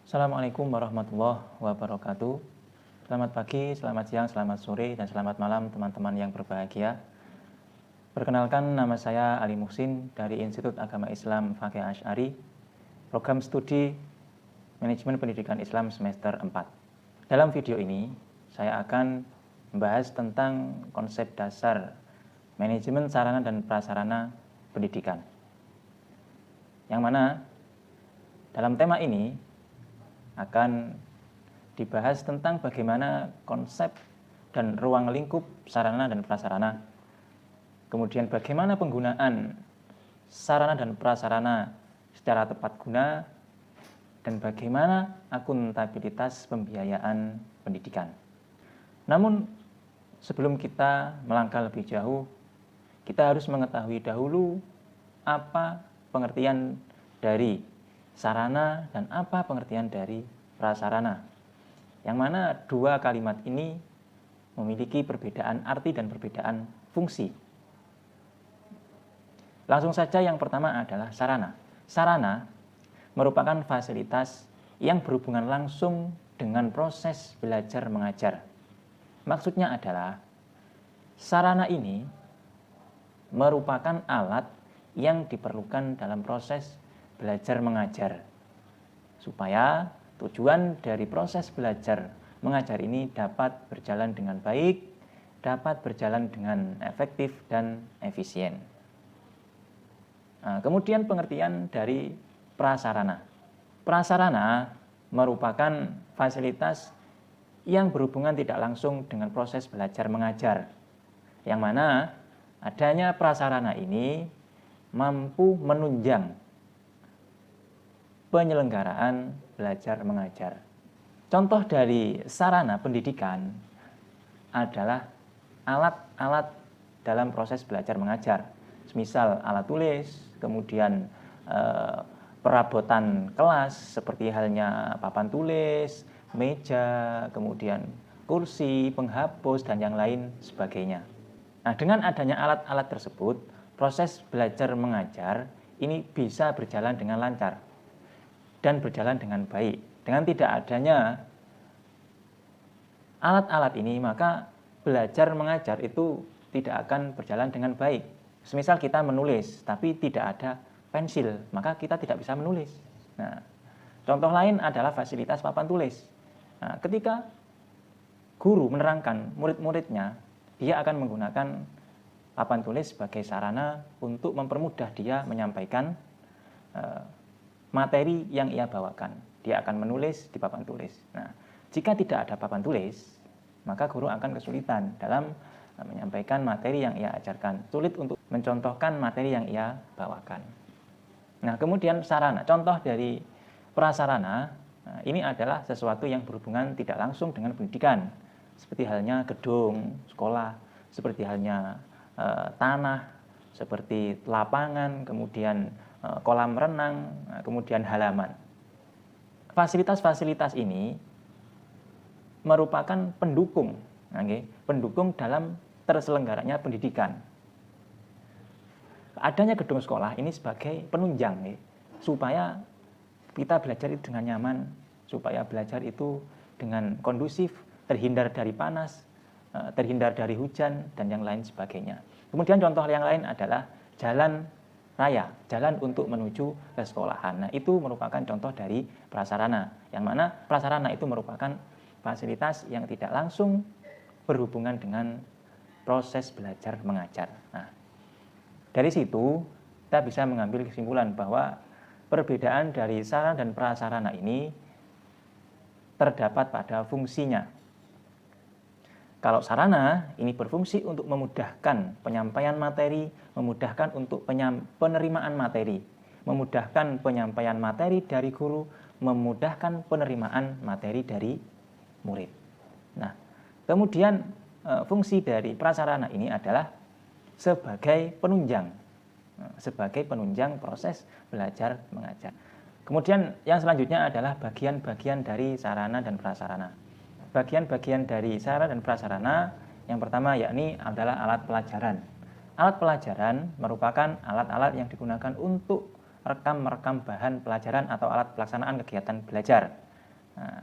Assalamualaikum warahmatullahi wabarakatuh. Selamat pagi, selamat siang, selamat sore, dan selamat malam teman-teman yang berbahagia. Perkenalkan, nama saya Ali Muhsin dari Institut Agama Islam Fakih Asy'ari, program studi Manajemen Pendidikan Islam semester 4. Dalam video ini, saya akan membahas tentang konsep dasar manajemen sarana dan prasarana pendidikan. Yang mana dalam tema ini akan dibahas tentang bagaimana konsep dan ruang lingkup sarana dan prasarana, kemudian bagaimana penggunaan sarana dan prasarana secara tepat guna, dan bagaimana akuntabilitas pembiayaan pendidikan. Namun sebelum kita melangkah lebih jauh, kita harus mengetahui dahulu apa pengertian dari sarana dan apa pengertian dari prasarana. Yang mana dua kalimat ini memiliki perbedaan arti dan perbedaan fungsi. Langsung saja yang pertama adalah sarana. Sarana merupakan fasilitas yang berhubungan langsung dengan proses belajar mengajar. Maksudnya adalah sarana ini merupakan alat yang diperlukan dalam proses belajar mengajar, supaya tujuan dari proses belajar mengajar ini dapat berjalan dengan baik, dapat berjalan dengan efektif dan efisien. Nah, kemudian pengertian dari prasarana. Prasarana merupakan fasilitas yang berhubungan tidak langsung dengan proses belajar mengajar, yang mana adanya prasarana ini mampu menunjang penyelenggaraan belajar mengajar. Contoh dari sarana pendidikan adalah alat-alat dalam proses belajar mengajar. Misal alat tulis, kemudian perabotan kelas seperti halnya papan tulis, meja, kemudian kursi, penghapus, dan yang lain sebagainya. Nah, dengan adanya alat-alat tersebut, proses belajar mengajar ini bisa berjalan dengan lancar dan berjalan dengan baik. Dengan tidak adanya alat-alat ini, maka belajar mengajar itu tidak akan berjalan dengan baik. Semisal kita menulis, tapi tidak ada pensil, maka kita tidak bisa menulis. Nah, contoh lain adalah fasilitas papan tulis. Nah, ketika guru menerangkan murid-muridnya, dia akan menggunakan papan tulis sebagai sarana untuk mempermudah dia menyampaikan materi yang ia bawakan. Dia akan menulis di papan tulis. Nah, jika tidak ada papan tulis, maka guru akan kesulitan dalam menyampaikan materi yang ia ajarkan. Sulit untuk mencontohkan materi yang ia bawakan. Nah, kemudian sarana. Contoh dari prasarana, ini adalah sesuatu yang berhubungan tidak langsung dengan pendidikan. Seperti halnya gedung sekolah, seperti halnya tanah, seperti lapangan, kemudian kolam renang, kemudian halaman. Fasilitas-fasilitas ini merupakan pendukung, pendukung dalam terselenggaranya pendidikan. Adanya gedung sekolah ini sebagai penunjang, supaya kita belajar itu dengan nyaman, supaya belajar itu dengan kondusif, terhindar dari panas, terhindar dari hujan, dan yang lain sebagainya. Kemudian contoh yang lain adalah jalan raya, jalan untuk menuju ke sekolahan. Nah, itu merupakan contoh dari prasarana, yang mana prasarana itu merupakan fasilitas yang tidak langsung berhubungan dengan proses belajar mengajar. Nah, dari situ kita bisa mengambil kesimpulan bahwa perbedaan dari sarana dan prasarana ini terdapat pada fungsinya. Kalau sarana ini berfungsi untuk memudahkan penyampaian materi, memudahkan untuk penerimaan materi, memudahkan penyampaian materi dari guru, memudahkan penerimaan materi dari murid. Nah, kemudian fungsi dari prasarana ini adalah sebagai penunjang, proses belajar mengajar. Kemudian yang selanjutnya adalah bagian-bagian dari sarana dan prasarana. Bagian-bagian dari sarana dan prasarana yang pertama yakni adalah alat pelajaran. Alat pelajaran merupakan alat-alat yang digunakan untuk merekam bahan pelajaran atau alat pelaksanaan kegiatan belajar. Nah,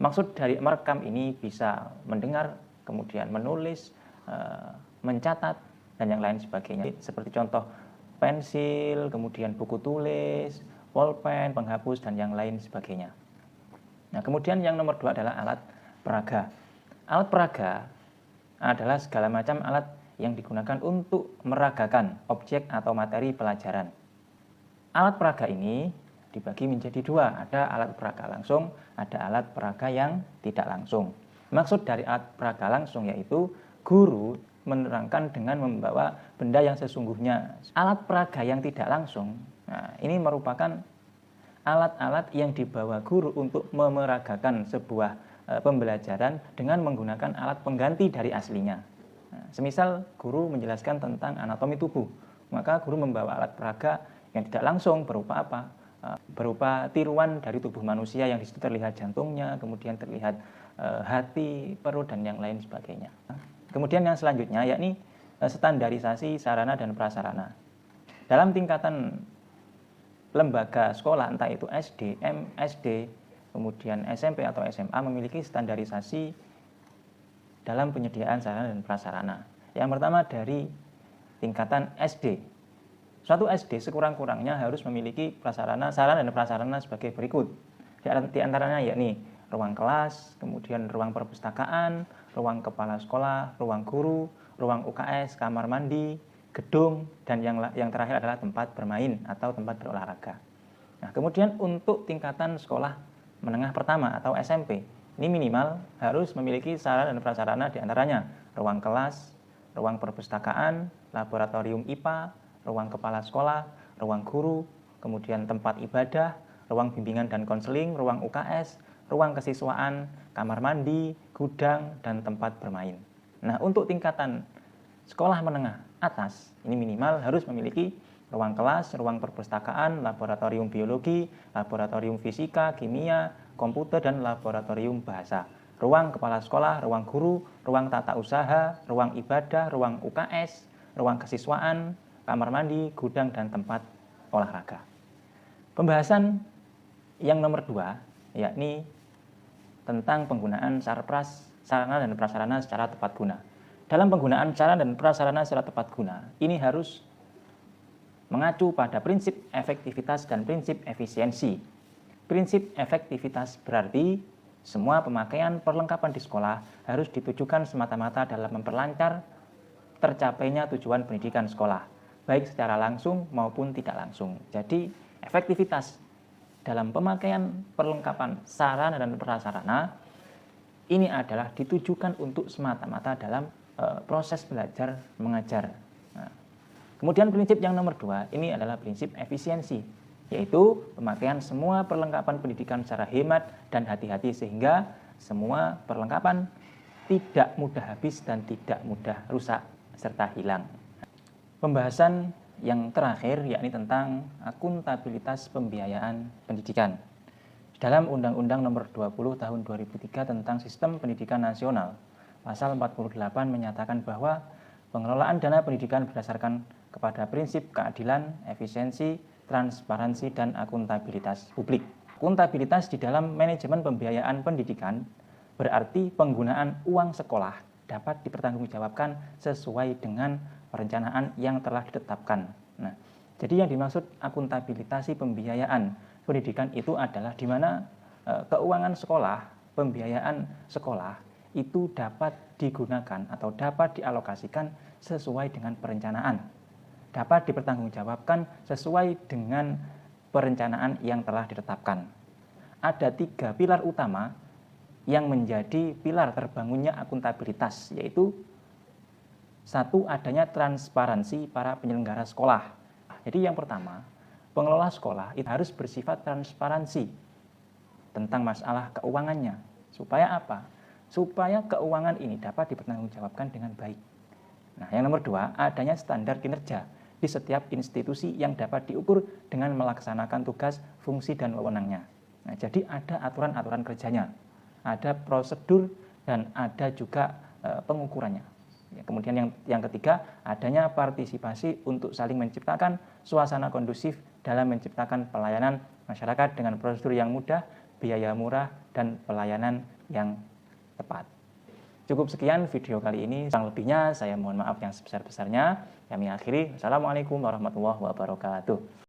maksud dari merekam ini bisa mendengar, kemudian menulis, mencatat, dan yang lain sebagainya. Seperti contoh pensil, kemudian buku tulis, pulpen, penghapus, dan yang lain sebagainya. Nah, kemudian yang nomor 2 adalah alat peraga. Alat peraga adalah segala macam alat yang digunakan untuk meragakan objek atau materi pelajaran. Alat peraga ini dibagi menjadi 2, ada alat peraga langsung, ada alat peraga yang tidak langsung. Maksud dari alat peraga langsung yaitu guru menerangkan dengan membawa benda yang sesungguhnya. Alat peraga yang tidak langsung, nah, ini merupakan alat-alat yang dibawa guru untuk memeragakan sebuah pembelajaran dengan menggunakan alat pengganti dari aslinya. Nah, semisal guru menjelaskan tentang anatomi tubuh, maka guru membawa alat peraga yang tidak langsung berupa apa? Berupa tiruan dari tubuh manusia yang di situ terlihat jantungnya, kemudian terlihat hati, perut, dan yang lain sebagainya. Kemudian yang selanjutnya yakni standarisasi sarana dan prasarana. Dalam tingkatan lembaga sekolah, entah itu SD, MSD, kemudian SMP atau SMA, memiliki standarisasi dalam penyediaan sarana dan prasarana. Yang pertama dari tingkatan SD. Suatu SD sekurang-kurangnya harus memiliki sarana dan prasarana sebagai berikut. Di antaranya yakni ruang kelas, kemudian ruang perpustakaan, ruang kepala sekolah, ruang guru, ruang UKS, kamar mandi, gedung, dan yang terakhir adalah tempat bermain atau tempat berolahraga. Nah, kemudian untuk tingkatan sekolah menengah pertama atau SMP, ini minimal harus memiliki sarana dan prasarana di antaranya ruang kelas, ruang perpustakaan, laboratorium IPA, ruang kepala sekolah, ruang guru, kemudian tempat ibadah, ruang bimbingan dan konseling, ruang UKS, ruang kesiswaan, kamar mandi, gudang, dan tempat bermain. Nah, untuk tingkatan sekolah menengah atas, ini minimal harus memiliki ruang kelas, ruang perpustakaan, laboratorium biologi, laboratorium fisika, kimia, komputer, dan laboratorium bahasa. Ruang kepala sekolah, ruang guru, ruang tata usaha, ruang ibadah, ruang UKS, ruang kesiswaan, kamar mandi, gudang, dan tempat olahraga. Pembahasan yang nomor 2 yakni tentang penggunaan sarana dan prasarana secara tepat guna. Dalam penggunaan sarana dan prasarana secara tepat guna, ini harus mengacu pada prinsip efektivitas dan prinsip efisiensi. Prinsip efektivitas berarti semua pemakaian perlengkapan di sekolah harus ditujukan semata-mata dalam memperlancar tercapainya tujuan pendidikan sekolah, baik secara langsung maupun tidak langsung. Jadi, efektivitas dalam pemakaian perlengkapan sarana dan prasarana ini adalah ditujukan untuk semata-mata dalam proses belajar mengajar. Nah, kemudian prinsip yang nomor 2 ini adalah prinsip efisiensi, yaitu pemakaian semua perlengkapan pendidikan secara hemat dan hati-hati sehingga semua perlengkapan tidak mudah habis dan tidak mudah rusak serta hilang. Pembahasan yang terakhir yakni tentang akuntabilitas pembiayaan pendidikan. Dalam Undang-Undang Nomor 20 Tahun 2003 tentang Sistem Pendidikan Nasional, Pasal 48 menyatakan bahwa pengelolaan dana pendidikan berdasarkan kepada prinsip keadilan, efisiensi, transparansi, dan akuntabilitas publik. Akuntabilitas di dalam manajemen pembiayaan pendidikan berarti penggunaan uang sekolah dapat dipertanggungjawabkan sesuai dengan perencanaan yang telah ditetapkan. Nah, jadi yang dimaksud akuntabilitas pembiayaan pendidikan itu adalah di mana keuangan sekolah, pembiayaan sekolah itu dapat digunakan atau dapat dialokasikan sesuai dengan perencanaan, dapat dipertanggungjawabkan sesuai dengan perencanaan yang telah ditetapkan. Ada 3 pilar utama yang menjadi pilar terbangunnya akuntabilitas, yaitu 1, adanya transparansi para penyelenggara sekolah. Jadi yang pertama, pengelola sekolah itu harus bersifat transparansi tentang masalah keuangannya. Supaya apa? Supaya keuangan ini dapat dipertanggungjawabkan dengan baik. Nah, yang nomor 2, adanya standar kinerja di setiap institusi yang dapat diukur dengan melaksanakan tugas, fungsi, dan wewenangnya. Nah, jadi ada aturan-aturan kerjanya, ada prosedur, dan ada juga pengukurannya. Ya, kemudian yang ketiga, adanya partisipasi untuk saling menciptakan suasana kondusif dalam menciptakan pelayanan masyarakat dengan prosedur yang mudah biaya murah, dan pelayanan yang tepat. Cukup sekian video kali ini. Kurang lebihnya saya mohon maaf yang sebesar-besarnya. Kami akhiri. Assalamualaikum warahmatullahi wabarakatuh.